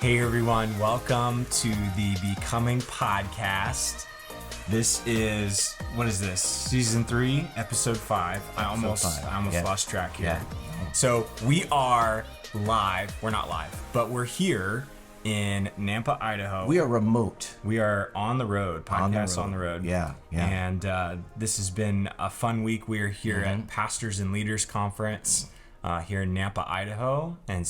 Hey everyone, welcome to the Becoming Podcast. This is, what is this? Season 3, episode 5. I almost lost track here. Yeah. So we are live. We're not live, but we're here in Nampa, Idaho. We are remote. We are on the road, podcast on the road. Yeah. And this has been a fun week. We are here at Pastors and Leaders Conference here in Nampa, Idaho. And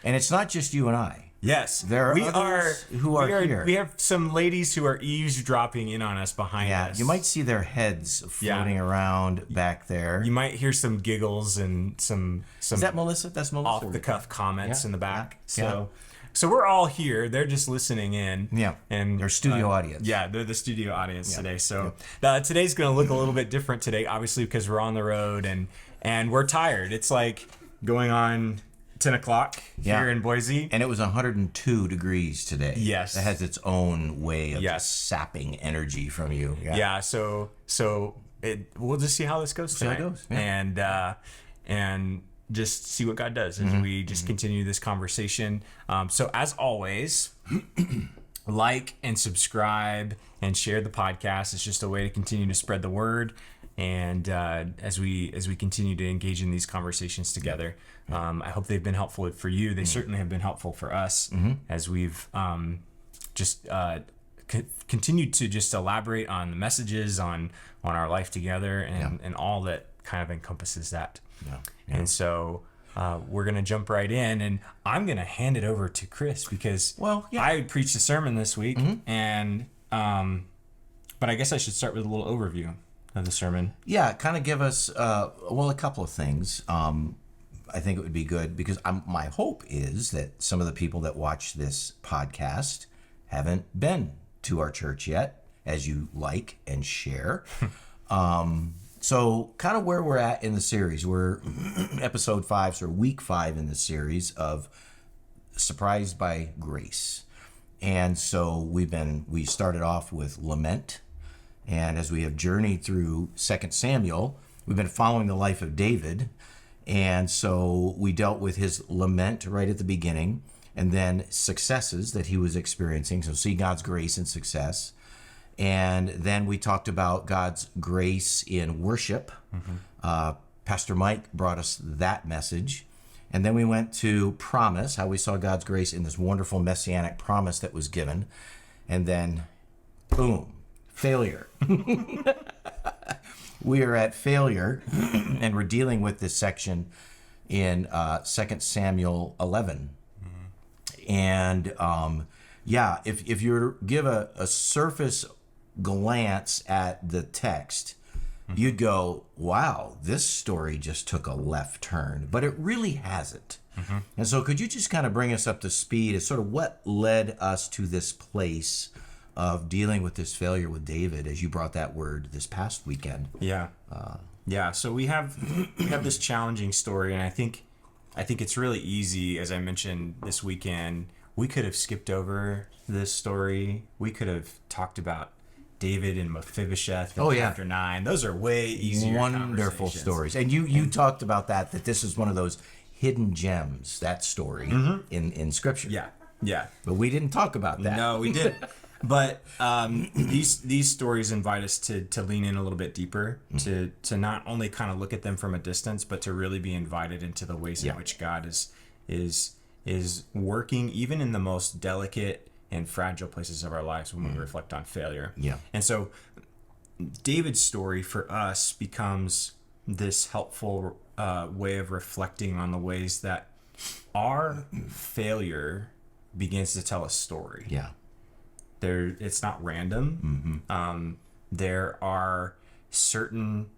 it's not just you and I. Yes, There are others who are here. We have some ladies who are eavesdropping in on us behind us. Yeah, you might see their heads floating around back there. You might hear some giggles and some Is that Melissa? That's Melissa. off the cuff comments in the back. Yeah. So we're all here. They're just listening in. Yeah. And They're studio audience. Yeah, they're the studio audience today. So today's going to look a little bit different today, obviously, because we're on the road and we're tired. It's like going on 10 o'clock here in Boise. And it was 102 degrees today. Yes. It has its own way of just sapping energy from you. Yeah, so we'll just see how this goes See how tonight. it goes, yeah. And just see what God does as we just continue this conversation. So as always, like and subscribe and share the podcast. It's just a way to continue to spread the word. And as we continue to engage in these conversations together, I hope they've been helpful for you. They certainly have been helpful for us as we've continued to just elaborate on the messages on our life together and all that kind of encompasses that. And so we're going to jump right in, and I'm going to hand it over to Kris because I preached a sermon this week, and but I guess I should start with a little overview of the sermon. Yeah, kind of give us, a couple of things. I think it would be good because my hope is that some of the people that watch this podcast haven't been to our church yet, as you like and share. So kind of where we're at in the series, we're episode 5, so week 5 in the series of Surprised by Grace. And so we started off with lament. And as we have journeyed through 2 Samuel, we've been following the life of David. And so we dealt with his lament right at the beginning, and then successes that he was experiencing. So see God's grace and success. And then we talked about God's grace in worship. Pastor Mike brought us that message. And then we went to promise, how we saw God's grace in this wonderful messianic promise that was given. And then, boom, failure. We are at failure, and we're dealing with this section in 2 Samuel 11. And if you were to give a surface glance at the text, you'd go, wow, this story just took a left turn, but it really hasn't. And so could you just kind of bring us up to speed as sort of what led us to this place of dealing with this failure with David, as you brought that word this past weekend? So we have this challenging story, and I think it's really easy. As I mentioned this weekend, we could have skipped over this story. We could have talked about David and Mephibosheth in chapter 9. Those are way easier wonderful stories. And you talked about that this is one of those hidden gems, that story in Scripture. Yeah. But we didn't talk about that. No, we didn't. But these stories invite us to lean in a little bit deeper, to not only kind of look at them from a distance, but to really be invited into the ways in which God is working, even in the most delicate and fragile places of our lives when we reflect on failure. And so David's story for us becomes this helpful way of reflecting on the ways that our failure begins to tell a story. It's not random. There are certain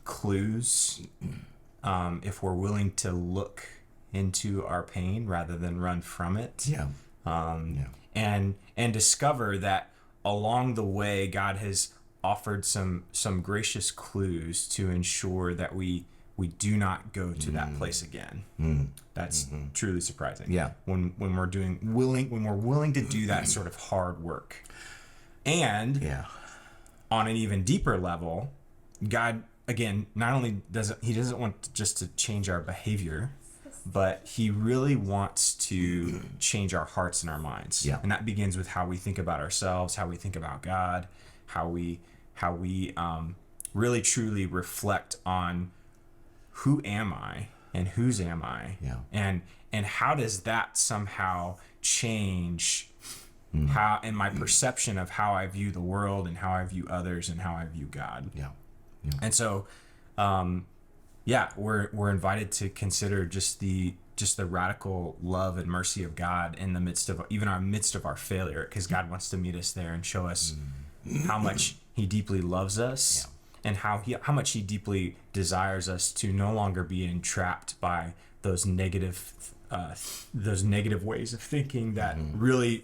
clues if we're willing to look into our pain rather than run from it. And discover that along the way God has offered some gracious clues to ensure that we do not go to that place again. That's truly surprising. When we're willing to do that sort of hard work. And on an even deeper level, God, again, not only doesn't want just to change our behavior, but he really wants to change our hearts and our minds. Yeah. And that begins with how we think about ourselves, how we think about God, how we really truly reflect on who am I and whose am I? Yeah. And how does that somehow change how in my perception of how I view the world and how I view others and how I view God. Yeah. And so we're invited to consider just the radical love and mercy of God in the midst of our failure, because God wants to meet us there and show us how much he deeply loves us and how much he deeply desires us to no longer be entrapped by those negative ways of thinking that really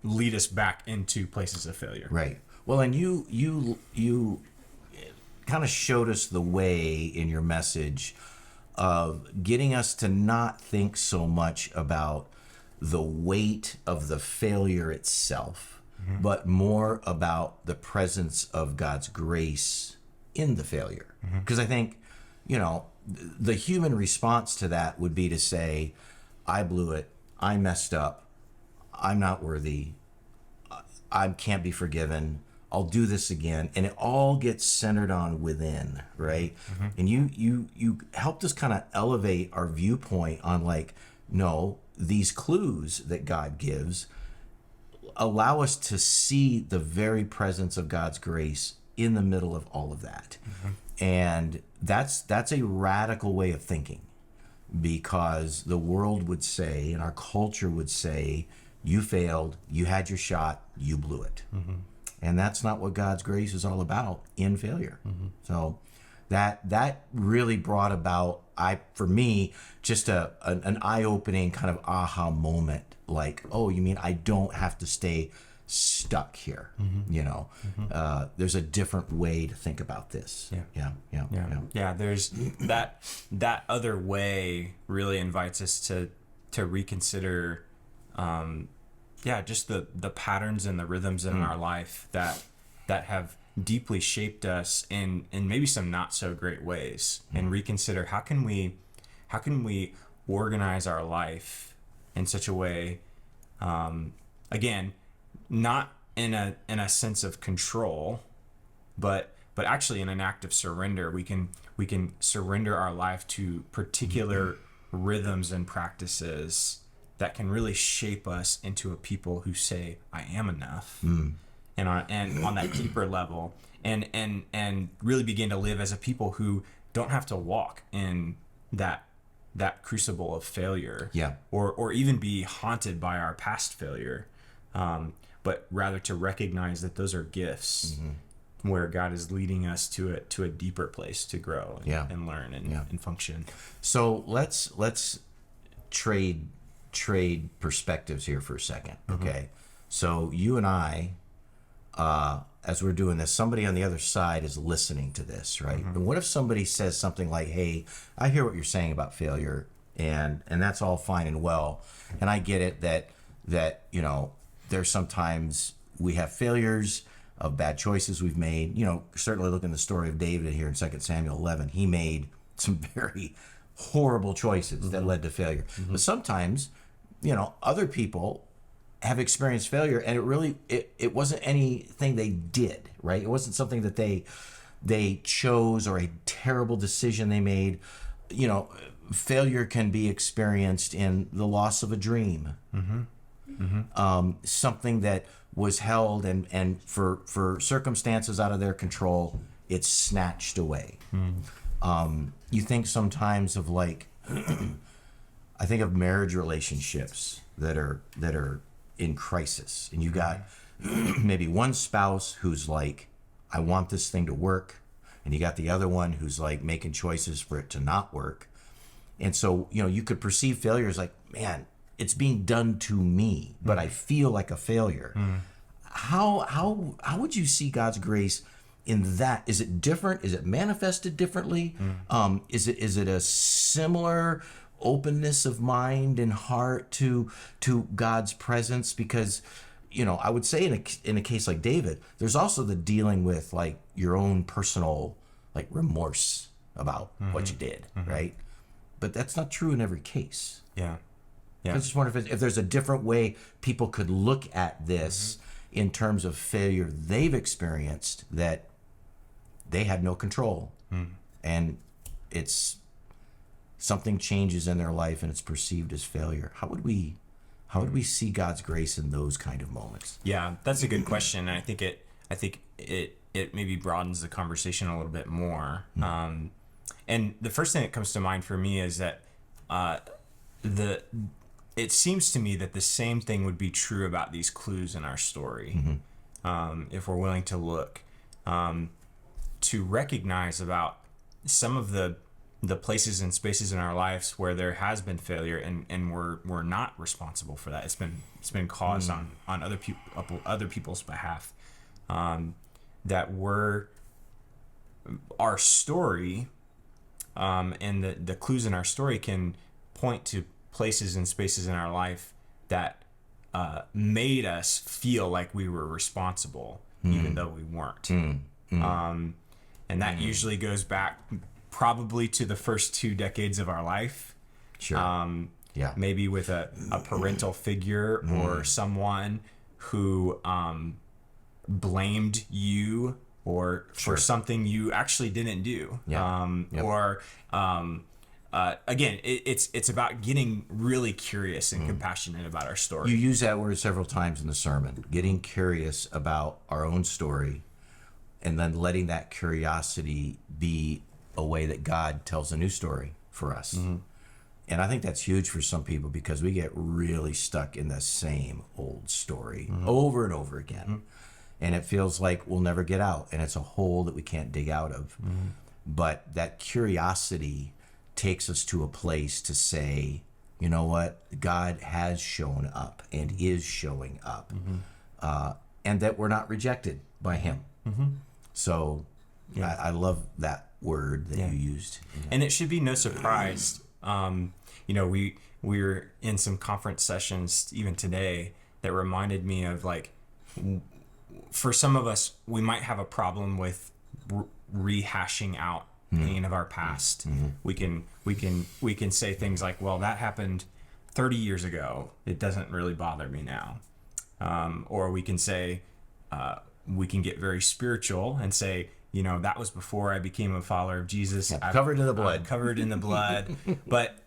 lead us back into places of failure. Right. Well, and you kind of showed us the way in your message of getting us to not think so much about the weight of the failure itself, but more about the presence of God's grace in the failure. Because I think, the human response to that would be to say, I blew it, I messed up, I'm not worthy, I can't be forgiven, I'll do this again, and it all gets centered on within, right? And you helped us kind of elevate our viewpoint on no, these clues that God gives allow us to see the very presence of God's grace in the middle of all of that. And that's a radical way of thinking, because the world would say, and our culture would say, you failed, you had your shot, you blew it. And that's not what God's grace is all about in failure. So that really brought about, for me, just an eye-opening kind of aha moment. Oh, you mean I don't have to stay stuck here? There's a different way to think about this. Yeah, there's that other way really invites us to reconsider just the patterns and the rhythms in our life that have deeply shaped us in maybe some not so great ways, and reconsider how can we organize our life in such a way, again, not in a sense of control, but actually in an act of surrender. We can surrender our life to particular rhythms and practices that can really shape us into a people who say, I am enough. And on that deeper level, and really begin to live as a people who don't have to walk in that crucible of failure, or even be haunted by our past failure, but rather to recognize that those are gifts where God is leading us to a deeper place to grow and learn and function. So let's trade perspectives here for a second, okay? So you and I, as we're doing this, somebody on the other side is listening to this, right? And what if somebody says something like, hey, I hear what you're saying about failure, and that's all fine and well, and I get it that there's sometimes we have failures of bad choices we've made. Certainly look in the story of David here in 2 Samuel 11. He made some very horrible choices that led to failure. But sometimes, other people have experienced failure, and it wasn't anything they did, right? It wasn't something that they chose or a terrible decision they made. Failure can be experienced in the loss of a dream, something that was held and for circumstances out of their control, it's snatched away. You think sometimes of I think of marriage relationships that are in crisis, and you got maybe one spouse who's I want this thing to work, and you got the other one who's making choices for it to not work. And so, you could perceive failure as man, it's being done to me, but I feel like a failure. How would you see God's grace in that? Is it different? Is it manifested differently? Is it a similar openness of mind and heart to God's presence? Because I would say in a case like David, there's also the dealing with your own personal remorse about what you did, right? but that's not true in every case. Yeah. I just wonder if there's a different way people could look at this in terms of failure they've experienced that they had no control, and it's something changes in their life and it's perceived as failure. How would we see God's grace in those kind of moments? Yeah, that's a good question. I think it maybe broadens the conversation a little bit more. And the first thing that comes to mind for me is that it seems to me that the same thing would be true about these clues in our story, if we're willing to look, to recognize about some of the places and spaces in our lives where there has been failure, and we're not responsible for that. It's been caused on other people's behalf. That our story, and the clues in our story can point to places and spaces in our life that made us feel like we were responsible, even though we weren't. And that usually goes back probably to the first 2 decades of our life. Sure. Maybe with a parental figure or someone who blamed you or for something you actually didn't do. Or again, it's about getting really curious and compassionate about our story. You use that word several times in the sermon, getting curious about our own story, and then letting that curiosity be a way that God tells a new story for us. And I think that's huge for some people, because we get really stuck in the same old story over and over again. And it feels like we'll never get out, and it's a hole that we can't dig out of. But that curiosity takes us to a place to say, you know what, God has shown up and is showing up, and that we're not rejected by him. So I love that word that you used. And it should be no surprise. We were in some conference sessions even today that reminded me of, like, for some of us, we might have a problem with rehashing out pain of our past. We can say things like, well, that happened 30 years ago. It doesn't really bother me now. Or we can say, we can get very spiritual and say, that was before I became a follower of Jesus. I'm covered in the blood. I'm covered in the blood. But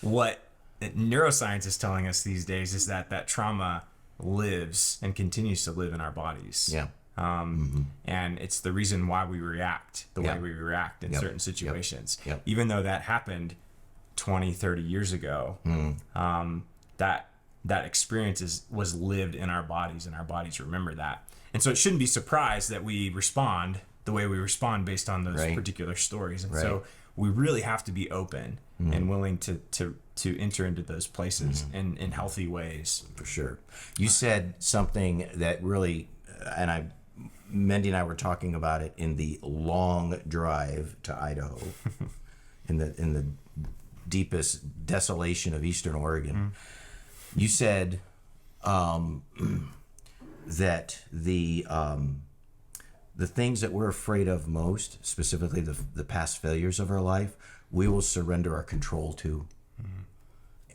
what neuroscience is telling us these days is that trauma lives and continues to live in our bodies. And it's the reason why we react the way we react in certain situations. Even though that happened 20, 30 years ago, that experience was lived in our bodies, and our bodies remember that. And so it shouldn't be surprised that we respond the way we respond based on those particular stories. And so we really have to be open and willing to enter into those places in healthy ways. For sure. You said something that really, and Mendy and I were talking about it in the long drive to Idaho, in the deepest desolation of Eastern Oregon. You said that the things that we're afraid of most, specifically the past failures of our life, we will surrender our control to.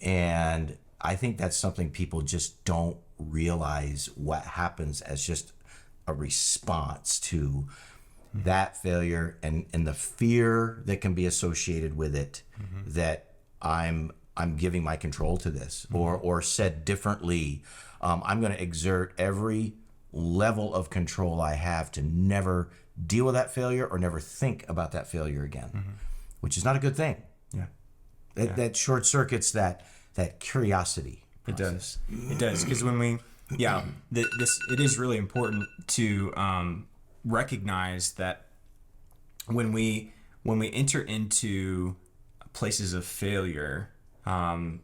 And I think that's something people just don't realize what happens as just a response to that failure and the fear that can be associated with it, that I'm giving my control to this, or said differently, I'm going to exert every level of control I have to never deal with that failure or never think about that failure again, which is not a good thing. That short circuits that curiosity process. It does, because when we it is really important to recognize that when we enter into places of failure, and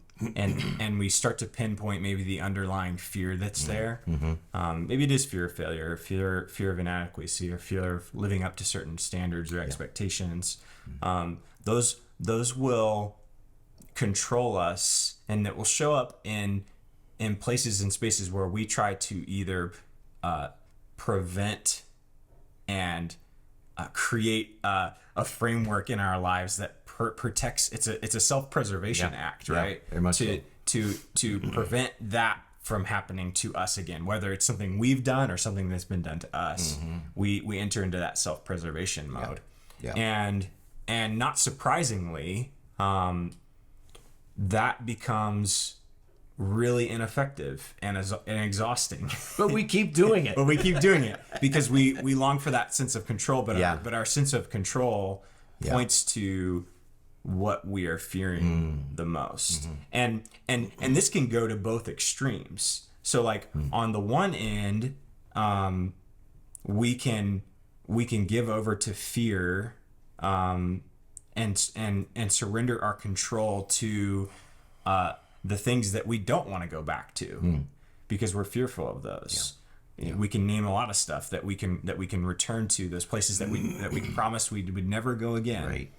we start to pinpoint maybe the underlying fear that's there. Maybe it is fear of failure, fear of inadequacy, or fear of living up to certain standards or expectations. Those will control us, and it will show up in places and spaces where we try to either prevent and create a framework in our lives that protects. It's a self-preservation act, right? Very much so. To prevent that from happening to us again, whether it's something we've done or something that's been done to us. We enter into that self-preservation mode. Yeah. And not surprisingly, that becomes really ineffective and exhausting. But we keep doing it. But we keep doing it because we long for that sense of control. But our sense of control points to what we are fearing the most. And this can go to both extremes. So like on the one end, we can give over to fear, and surrender our control to the things that we don't want to go back to because we're fearful of those. Yeah. We can name a lot of stuff that we can return to, those places that we promised we would never go again. Right.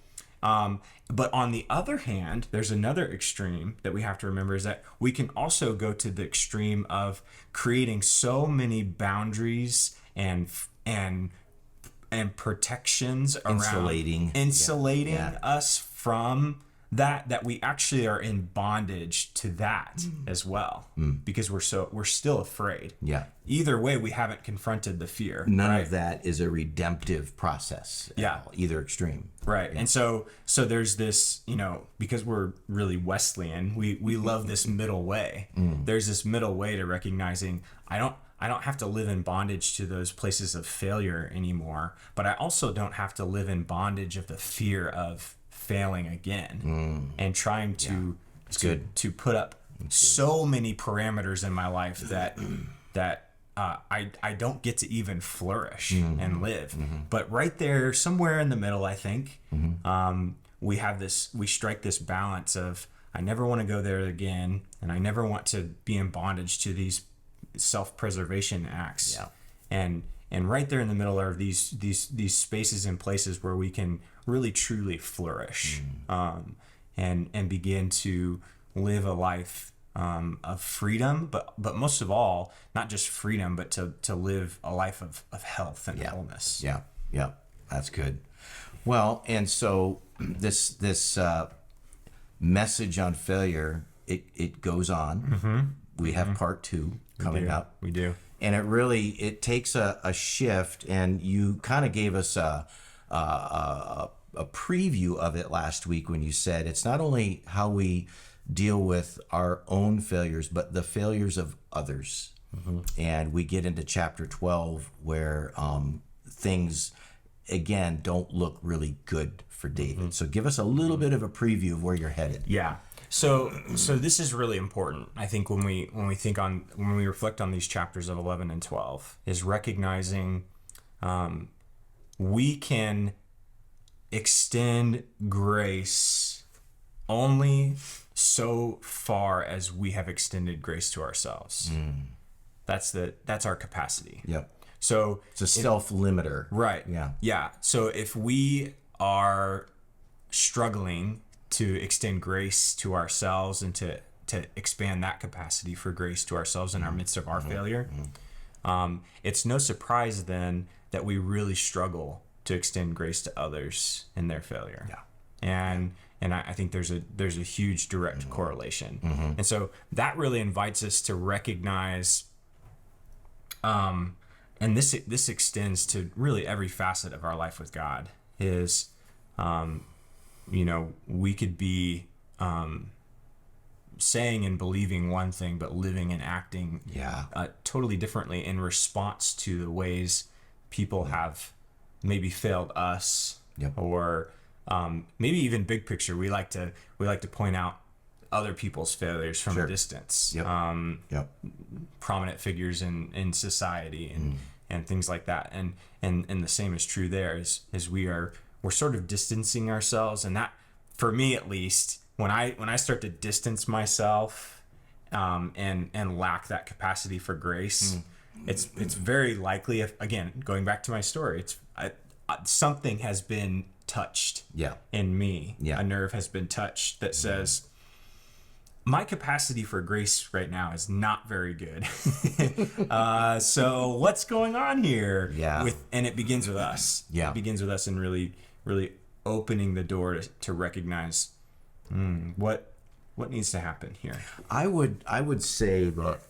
But on the other hand, there's another extreme that we have to remember, is that we can also go to the extreme of creating so many boundaries and protections around insulating us from that we actually are in bondage to that as well, because we're still afraid. Yeah. Either way, we haven't confronted the fear. None of that is a redemptive process. Either extreme. Right. Yeah. And so there's this, because we're really Wesleyan, we love this middle way. There's this middle way to recognizing I don't have to live in bondage to those places of failure anymore, but I also don't have to live in bondage of the fear of failing again and trying to put up so many parameters in my life that I don't get to even flourish and live. But right there, somewhere in the middle, I think, we strike this balance of, I never want to go there again, and I never want to be in bondage to these self-preservation acts. And right there in the middle are these spaces and places where we can really truly flourish, and begin to live a life of freedom, but most of all, not just freedom, but to live a life of health and wholeness. Yeah, that's good. Well, and so this message on failure, it goes on. We have part 2 coming up. We do. And it takes a shift, and you kind of gave us a preview of it last week when you said it's not only how we deal with our own failures, but the failures of others. And we get into chapter 12 where things, again, don't look really good for David. So give us a little bit of a preview of where you're headed. Yeah. So this is really important. I think when we reflect on these chapters of 11 and 12, is recognizing we can extend grace only so far as we have extended grace to ourselves. That's our capacity. Yep. So it's a self-limiter. Right. Yeah. Yeah. So if we are struggling to extend grace to ourselves and to expand that capacity for grace to ourselves in our midst of our failure, it's no surprise then that we really struggle to extend grace to others in their failure. Yeah. And I think there's a huge direct correlation. And so that really invites us to recognize, and this extends to really every facet of our life with God, is we could be saying and believing one thing, but living and acting totally differently in response to the ways people have maybe failed us, or maybe even big picture. We like to point out other people's failures from a distance. Prominent figures in society and things like that. And the same is true there, as we're sort of distancing ourselves. And that, for me at least, when I start to distance myself and lack that capacity for grace, it's very likely, if, again, going back to my story, something has been touched in me. A nerve has been touched that says, my capacity for grace right now is not very good. So what's going on here? And it begins with us. It begins with us in really, really opening the door to recognize what needs to happen here. I would say that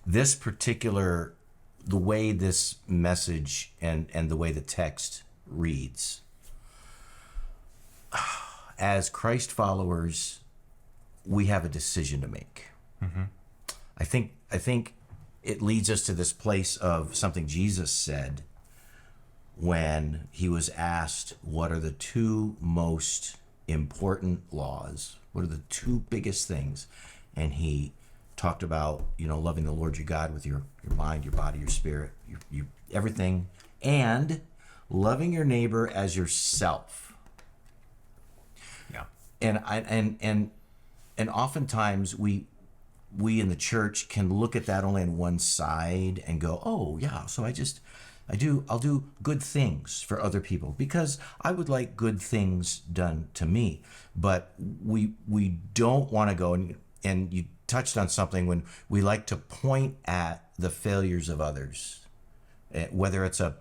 this particular, the way this message and the way the text reads, as Christ followers, we have a decision to make. Mm-hmm. I think it leads us to this place of something Jesus said when he was asked, what are the two most important laws? What are the two biggest things? And he talked about, loving the Lord your God with your mind, your body, your spirit, your everything, and loving your neighbor as yourself. Yeah. And oftentimes we in the church can look at that only on one side and go, oh yeah, so I'll do good things for other people because I would like good things done to me. But we don't want to go, and you touched on something, when we like to point at the failures of others, whether it's a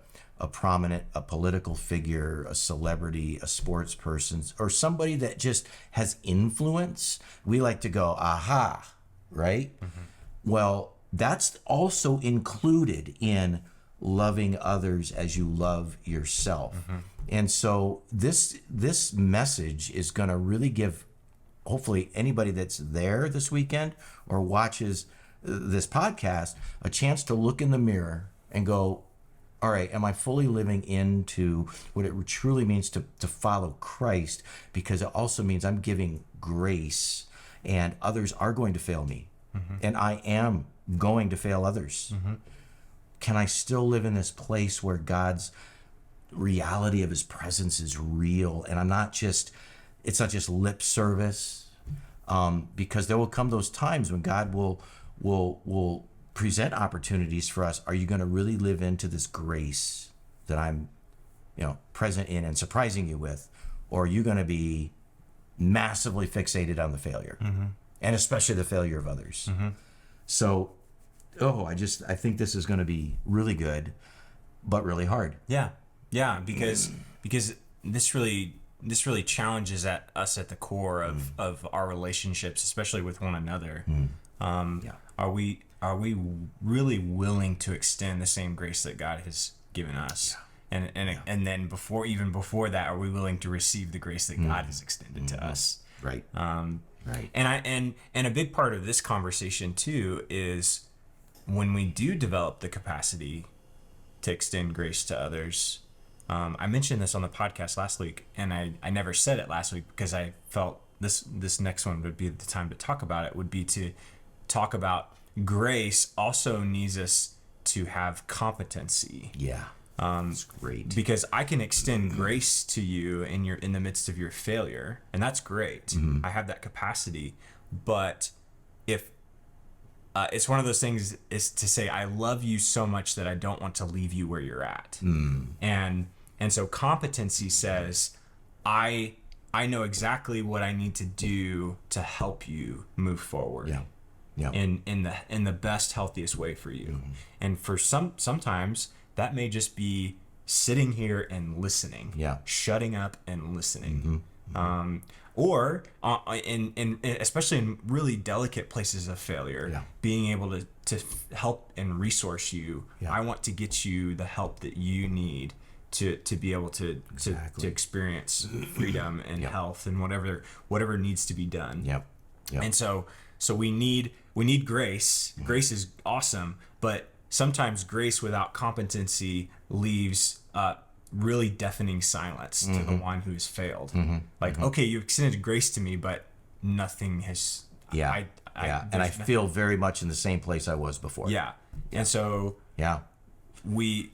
prominent, a political figure, a celebrity, a sports person, or somebody that just has influence. We like to go, aha, right? Mm-hmm. Well, that's also included in loving others as you love yourself. Mm-hmm. And so this message is going to really give, hopefully, anybody that's there this weekend or watches this podcast a chance to look in the mirror and go, all right, am I fully living into what it truly means to follow Christ? Because it also means I'm giving grace, and others are going to fail me. Mm-hmm. And I am going to fail others. Mm-hmm. Can I still live in this place where God's reality of his presence is real, and it's not just lip service? Because there will come those times when God will present opportunities for us. Are you going to really live into this grace that I'm, present in and surprising you with? Or are you going to be massively fixated on the failure, mm-hmm. and especially the failure of others? Mm-hmm. So, I think this is going to be really good, but really hard. Yeah, because this really challenges us at the core of our relationships, especially with one another. Are we really willing to extend the same grace that God has given us? Yeah. And then before that, are we willing to receive the grace that God has extended to us? Right. Right. And a big part of this conversation too is when we do develop the capacity to extend grace to others. I mentioned this on the podcast last week, and I never said it last week because I felt this next one would be the time to talk about it, would be to talk about grace also needs us to have competency. Yeah. That's great. Because I can extend grace to you in the midst of your failure, and that's great. Mm-hmm. I have that capacity. But if it's one of those things is to say, I love you so much that I don't want to leave you where you're at. Mm. And so competency says, I know exactly what I need to do to help you move forward. Yeah. Yeah. In the best, healthiest way for you. Mm-hmm. And for sometimes that may just be sitting here and listening. Yeah. Shutting up and listening. Mm-hmm. Mm-hmm. Or in especially in really delicate places of failure, being able to help and resource you. Yeah. I want to get you the help that you need to be able to experience freedom and health and whatever needs to be done. Yep. Yep. And so we need grace. Mm-hmm. Grace is awesome, but sometimes grace without competency leaves really deafening silence to the one who's failed. Mm-hmm. Like, okay, you extended grace to me, but nothing has. Yeah. I feel very much in the same place I was before. Yeah. And so we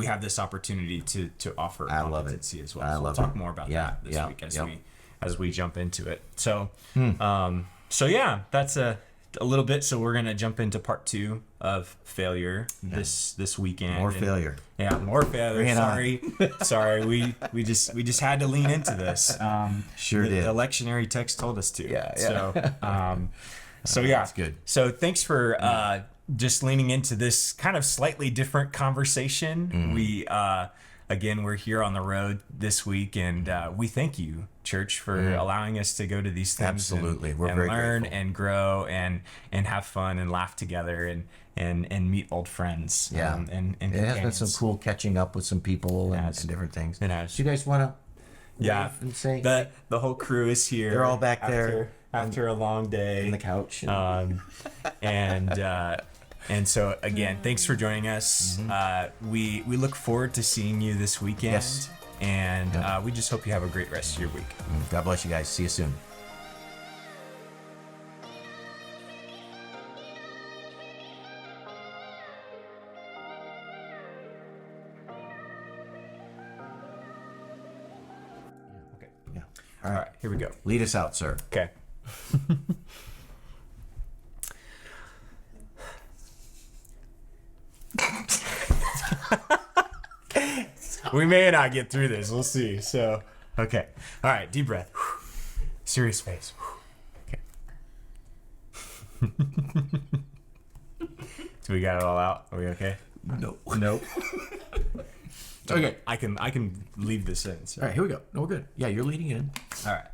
have this opportunity to offer competency as well. We'll talk more about that this week as we jump into it. So that's a little bit. So we're gonna jump into part 2 of failure this weekend. More failure. More failure. Sorry. We just had to lean into this. Sure did. The lectionary text told us to. Yeah. So that's good. So thanks for just leaning into this kind of slightly different conversation. Mm-hmm. again, we're here on the road this week, and we thank you, church, for allowing us to go to these things. Absolutely. We're and very learn grateful. and grow and have fun and laugh together and meet old friends. Yeah. And It has been companions. some cool catching up with some people and, has. and different things. It has. Do you guys want to Yeah, and say the whole crew is here. They're all back there after a long day on the couch? and so again, thanks for joining us. We look forward to seeing you this weekend. Yes. And we just hope you have a great rest of your week. God bless you guys. See you soon. Okay. Yeah. All right, here we go. Lead us out, sir. Okay. We may not get through this. We'll see. So, okay. All right. Deep breath. Serious face. Okay. So we got it all out. Are we okay? Nope. Nope. Okay. I can leave this in. So. All right, here we go. No, we're good. Yeah, you're leading in. All right.